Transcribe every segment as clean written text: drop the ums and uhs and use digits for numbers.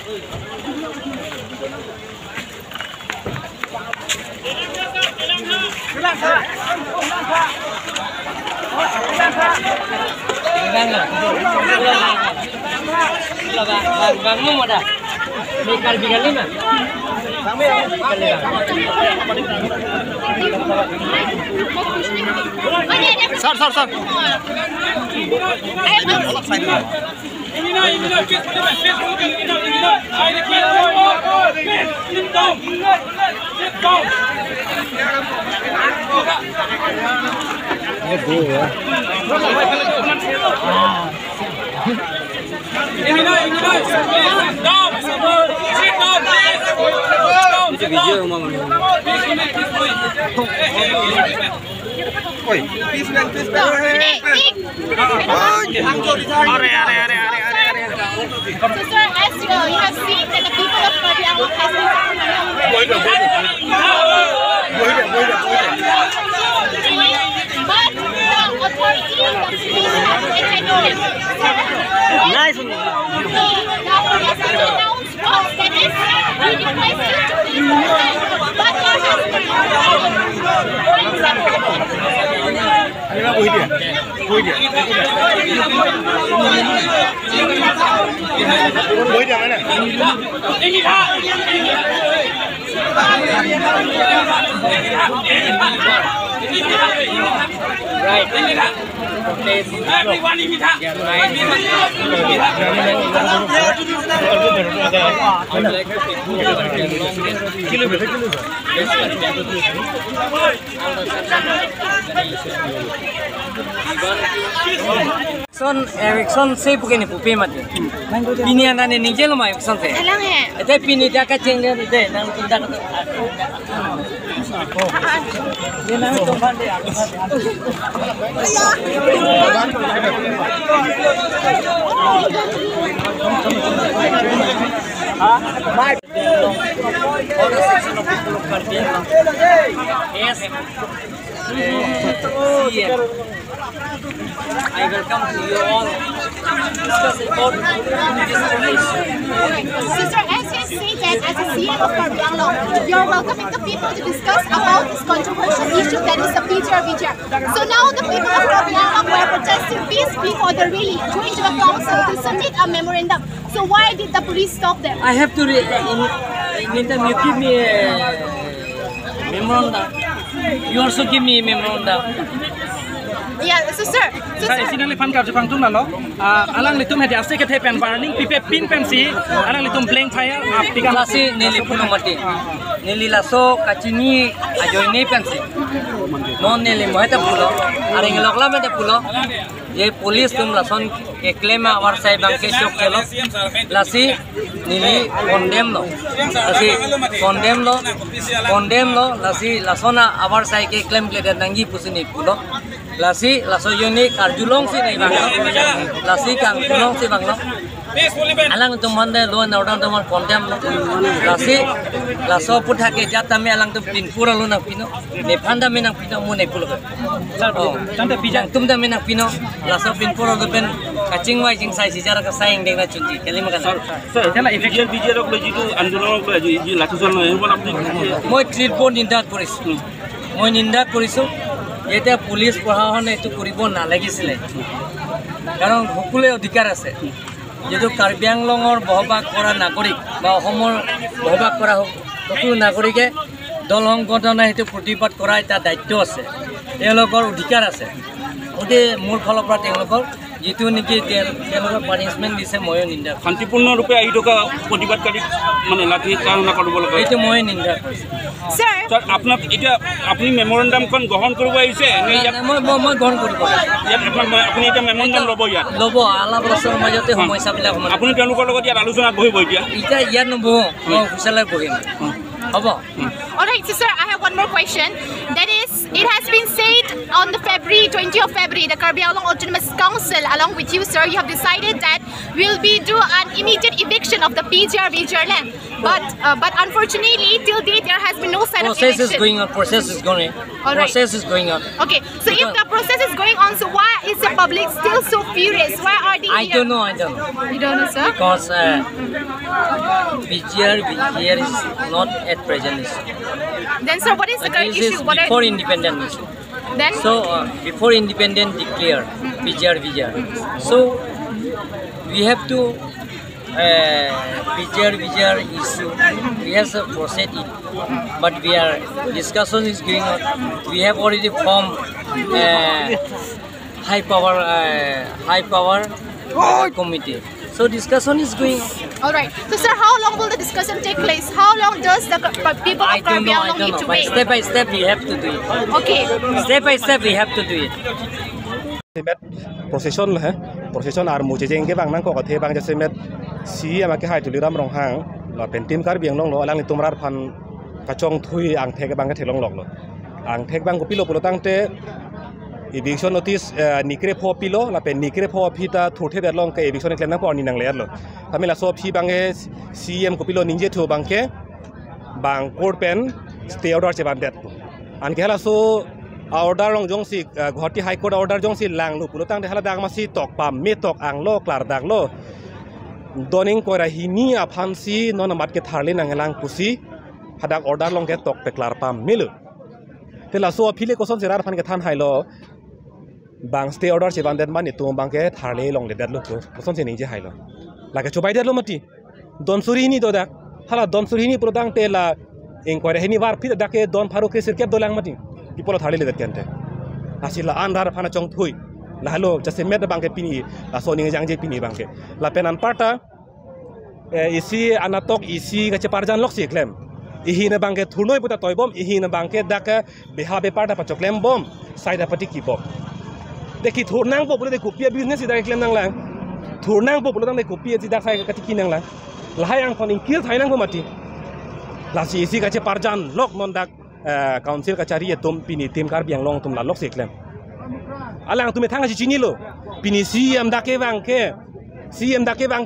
You have seen that the people of Padiang has been but the authority, the police have taken it. Nice. The police has announced that is we request you to leave but there has been Everyone in Son Erickson say begini pupi mati. Pini anda ni nijel mai Erickson say. Alang he. Ada pini dia kacang dia deh, nang tindak. Dia nang tumpang dia. Yes. I welcome to you all. Discuss about this Sister, as you say that as a CM of Padiang, you're welcoming the people to discuss about this controversial issue that is the VGR. So now the people of Padiang were protesting peacefully for the rally, going to the council to submit a memorandum. So why did the police stop them? I have to meantime you give me a memorandum. You also give me a memorandum. Yeah, so sir. Saya sini fan kau jepang tu nalo. Alang litum hadi asli kita pen burning, pipe pin pensi. Alang litum blank fire. Tiga masih nili puno mati. Nili laso kacini ajo ini pensi. Non nili moheta pulo. Aring lokla mete pulo. Ye polis tum lason ke claim awar sai bang ke chok kelo. Lasi nili condemn lo. Lasi condemn lo. Lasi lasona awar sai ke claim letter nangi pusini pulo. Lasi laso yoni karjulong si nahi bang lasi kang julong si bang alang tu mande lo na orang tu man condemn lasi laso putha ke jata me alang tu pin pura lo na pino ne phanda me na pino mu ne pulo tante bijang tum da me na pino laso pin pura do pen kaching wai jing sai si jara ka sai deng na chunti kali ma kana so etela effection VGR ko jitu andolon ko ji lakusan no ebon apni moi tripod ninda korisu moi ninda korisu এটা police প্রশাসনে এটো কৰিব নালাগিছিলে কাৰণ সকলোৱে অধিকাৰ আছে যেটো কাৰ্বি আংলঙৰ বহবাস কৰা নাগৰিক বা অসমৰ বহবাস কৰা সকলো নাগৰিকে দল সংগঠনে এটো প্ৰতিবাদ কৰা এটা দায়িত্ব আছে তেওঁলোকৰ অধিকাৰ আছে ওতে মোৰ ফালৰ পৰা তেওঁলোকৰ যেটো নেকি তেওঁলোকৰ পানিশমেন্ট দিছে ময়ো নিন্দা শান্তিপূৰ্ণ ৰূপে আহি থকা প্ৰতিবাদকাৰী মানে লাঠি চালনা কৰিব লাগে এইটো মই নিন্দা কৰিছো স্যাৰ আপোনাক এটা আপুনি মেমৰেন্ডামখন গ্ৰহণ কৰিব আহিছে মই গ্ৰহণ কৰিব ইয়াত আপুনি এটা মেমৰেন্ডাম ল'ব ইয়াত ল'ব আলাপ আলোচনাৰ মাজতে সমস্যাবিলাক আপুনি তেওঁলোকৰ লগত ইয়াত আলোচনাত বহিব এতিয়া ইয়াত নবহো মই অফিচাৰলৈ বহিম হ'ব Alright, sister, I have one more question. That is, It has been said on the 20th of February, the Karbi Anglong Autonomous Council, along with you, sir, you have decided that we'll be do an immediate eviction of the PGR VGR land. But unfortunately, till date, there has been no sign of eviction. Process is going on. Process is going on. Process is going on. Okay, so if the process is going on, so why is the public still so furious? Why are they I don't know. I don't know. You don't know, sir? Because VGR is not at present issue. Then, sir, what is the current This is issue? before independent issue. Then? So before independent declare VGR. So we have to VGR issue. We have to proceed it, but discussion is going on. We have already formed high power committee. So discussion is going on. All right. So, sir, how long will the discussion take place? How long does the people of Karbi Anglong need to wait? Step by step, we have to do it. Okay. Step by step, we have to do it. Procession lah, procession armu jeng ke bang nang ko kathe bang jase met si ama ke hai tuliram rong hang la pentim Karbi Anglong lo alang ni tumrar phan kachong thui ang the ke bang ke thelong lok lo ang thek bang ko pilo pulo tang te eviction notice nikre pho pilo la pen nikre pho phita thothe der long ke eviction claim nang por ni nang ler lo tamila so phi bang e CM ko pilo ninje tho bang ke bang court pen stay order che ban det an ke hala so order long jong si Guwahati High Court order jong si lang lu pulo tang de hala dang ma si tok pam me tok ang lo klar dak lo doning ko ra hini a phan si non mat ke tharle nang lang pusi hadak order long ke tok pe klar pam milu tela so phile ko son serar phan ke than hai lo bang stay order che ban den mani tu bang ke tharle long le dat lo ko son se ning je hai lo la ke chubai det lo mati don suri ni do dak hala don suri ni pulo tang te la inquiry hini war phit dak ke don faru ke sir ke do lang mati people thari le kente asila andar phana chong thui la halo jase med bang ke pini la so ning jang je pini bang ke la penan parta isi anatok isi ga cheparjan lok si klem ihi na bang ke thunoi puta toybom ihi na bang ke dak beha be parta pa choklem bom side pati ki bom dekhi thurnang po pule de kopia business ida klem nang la thurnang po pule tang de kopia ji dak sai ka ti kinang la lahai ang phon inkil thainang ko mati la si isi ga cheparjan lok non dak council kachari tum pini tim Karbi Anglong tum la lok seklem alang tum thang chi ni lo pini CM dake bang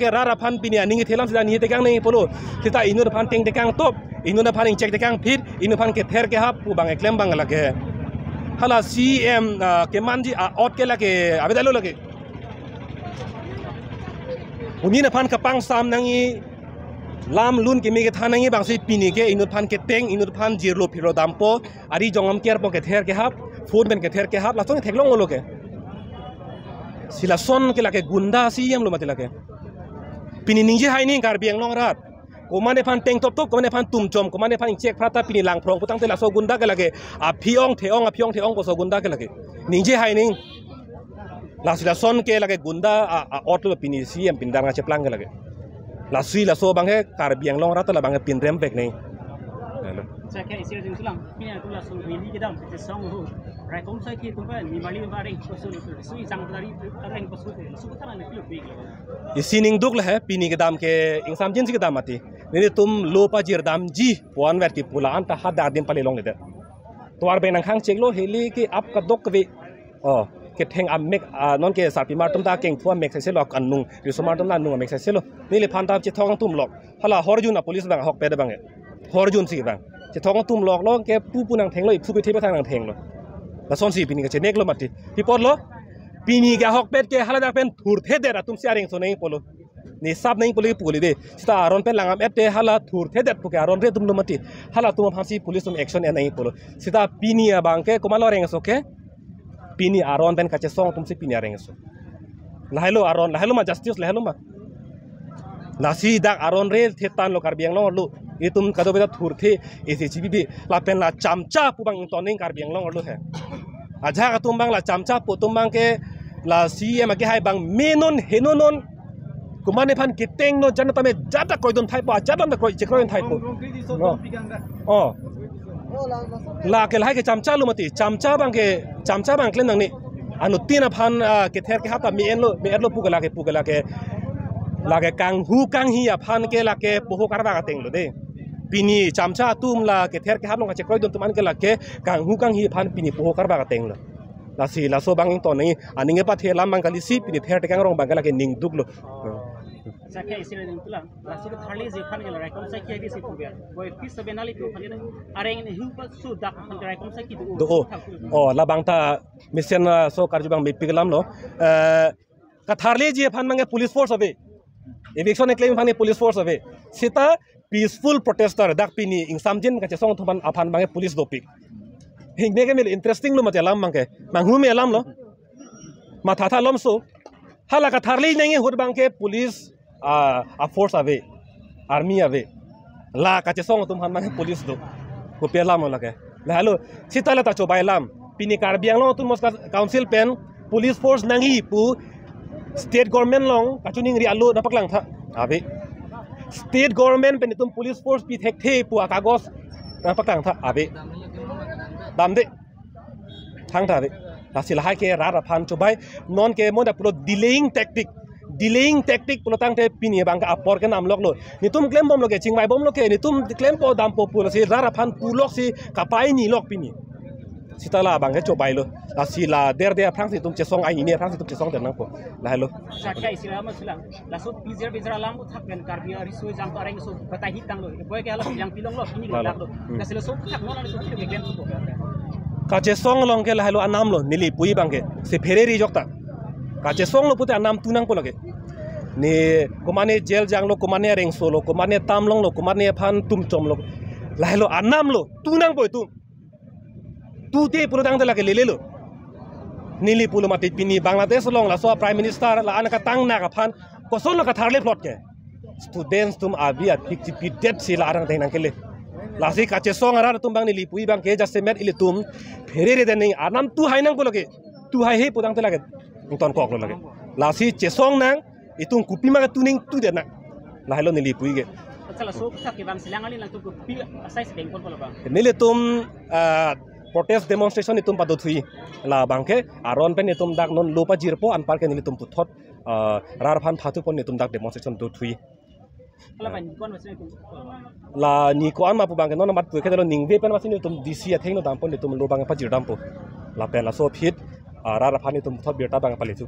ke rara phan pini aning thelam sida ni te kang nei polo kita inur phan teng te kang top inur phan check te kang phit inur phan ke ther ke hap pu bang eklem bang la ke hala CM ke manji out ke la ke abedalo la ke uni na phan ka pang sam nangi lam lun ke mi ke thanangi bang si pini ke inut phan ke teng inut phan jirlo phiro dampo ari jongam ker po ke ther ke hap food ben ke ther ke hap la song theklong lo ke sila son ke la ke gunda CM lo matela ke pini ninje hai ni Karbi Anglong rat komane phan teng top komane phan tum chom komane phan check prata pini lang prong putang te la so gunda ke la ke a phiong theong ko so gunda ke la ke ninje hai ni la sila son ke la ke gunda a otlo pini CM pindang a chepaklang ke la ke la sui la so bang he Karbi Anglong rat la bang pin rem pek nei saya kira isi jeng sulang punya tu langsung beli ke dalam kachesong tu rekom saya kira tu kan ni mali barang pasul tu sui sang dari orang pasul tu suku tanah ni klub big isi ning duk la hai pini ke dam ke insam jin ke dam ati ni tum lo pa jir dam ji puan ver ki pula anta hada dim pali long le de to ar be nang khang chek lo heli ki ap ka dok ve ke theng am mek non ke sapi mar tum ta keng thua mek se lo kan nung ri so mar tum na nung mek se lo ni le phan ta che thong tum lok hala horjun a police bang hok pe de bang horjun si bang che thong tum lok lo ke pu nang theng lo pu pe the pa thang nang theng lo la son si pini ke che nek lo mati pipot lo pini ga hok pet ke hala da pen thur the de ra tum si areng so nei polo ni sab nei poli puli de sta aron pen langam ete hala thur the det pu ke aron re tum lo mati hala tum phansi police tum action en nei polo sita pini a bang ke komalo reng so ke pini aron pen kachesong tum si pini areng so lahelo aron lahelo ma justice lahelo ma nasi dak aron re thetan lo Karbi Anglong lo itum kado beta thur the ese chibi la pen la chamcha pu bang toning Karbi Anglong lo he aja ka tum bang la chamcha pu tum bang ke la CM ke hai bang menon henonon kumane phan kiteng no janata me jata koidon thai pa jata me koi chekroin thai po la ke lai ke chamcha lu mati chamcha bang klen nang ni anu tina phan ke ther ke hata me en lo pu gala ke kang hu kang hi a phan ke la ke poho karwa ka teng lo de pini chamcha tum la ke ther ke hablong ka chekroi don tuman ke la ke kang hu kang hi phan pini poho karba ka teng lo la si la so banging to nei aninge pa the lam mang kali si pini ther te kang rong bang ka la ke ning duk lo Sakya isira din tulang la so tharli je khan gel raikom sakya di si puber boy pis benali to khan areng ni hu pa su dak khan raikom sakya do o la bang ta mission so karju bang mi piglam lo ka tharli je phan mang police force ave eviction claim phan police force ave sita peaceful protester dak pini ingsamjin ka chesong thoban aphan bang police dopik hing ne ke mel interesting lo ma telam mang ke manghu me alam lo ma tha lom so hala ka tharli nenge hod bang ke police a force ave army ave la ka chesong tum han mang police do ko pelam lo ke la halo sitala ta chobai lam pini karbiang lo tum mos council pen police force nangi pu state government long kachuning ri alu napaklang tha ave state government pen tum police force pi thek the pu akagos napaklang tha ave damde thang tha ave lasil hai ke ra phan chobai non ke mon da pro delaying tactic pulo tang te pini bang ka apor ke nam lok lo ni tum claim bom lo ke chingmai bom lo ke ni tum claim po dam po pulo si ra phan pulok si kapai ni lok pini sitala bang ke chobai lo la sila der de phang si tum chesong ai ni phang si tum chesong den nang po la hello Sakya isira ma silang la so PGR lam uthak ben karbia risoi jang to areng so batai hitang lo boy ke ala yang pilong lo ini lak lo la sila so uthak no la so ki ke claim so kachesong long ke la hello anam lo nili pui bang ke se fereri jokta kachesong lo pute anam tunang ko lage ni komane jail jang lo komane reng solo komane tamlong lo komane phan tum chom lo la hello anam lo tunang boy tu te pulo dang de lage lele lo nili pulo mati pini bangladesh long la so prime minister la an ka tang na ka phan ko son lo ka tharle plot ke students tum abia pidet sila arang deng nang kele la si kachesong ara tum bang nili pui bang ke jaste met ile tum ferere de ning anam tu hainang ko lage tu hai he pudang te lage ton kok lo lage la si chesong nang itung kupi ma tuning tu de na la hello nili pui ge achala so uthak ke bang silang ali lang to pi asai se bengkol pala bang nili tum protest demonstration itum padot hui la bangke aron pen itum dak non lupa jirpo an parke nili tum puthot rar phan phatu pon itum dak demonstration do thui ala ban kon wase tu la ni ko an ma pu bangke non mat pu ke lo ningve pen wasin itum dc atheng no dam pon itum lo bang pa jir dam po la pen la so phit rar phan itum thot birta bang pali tu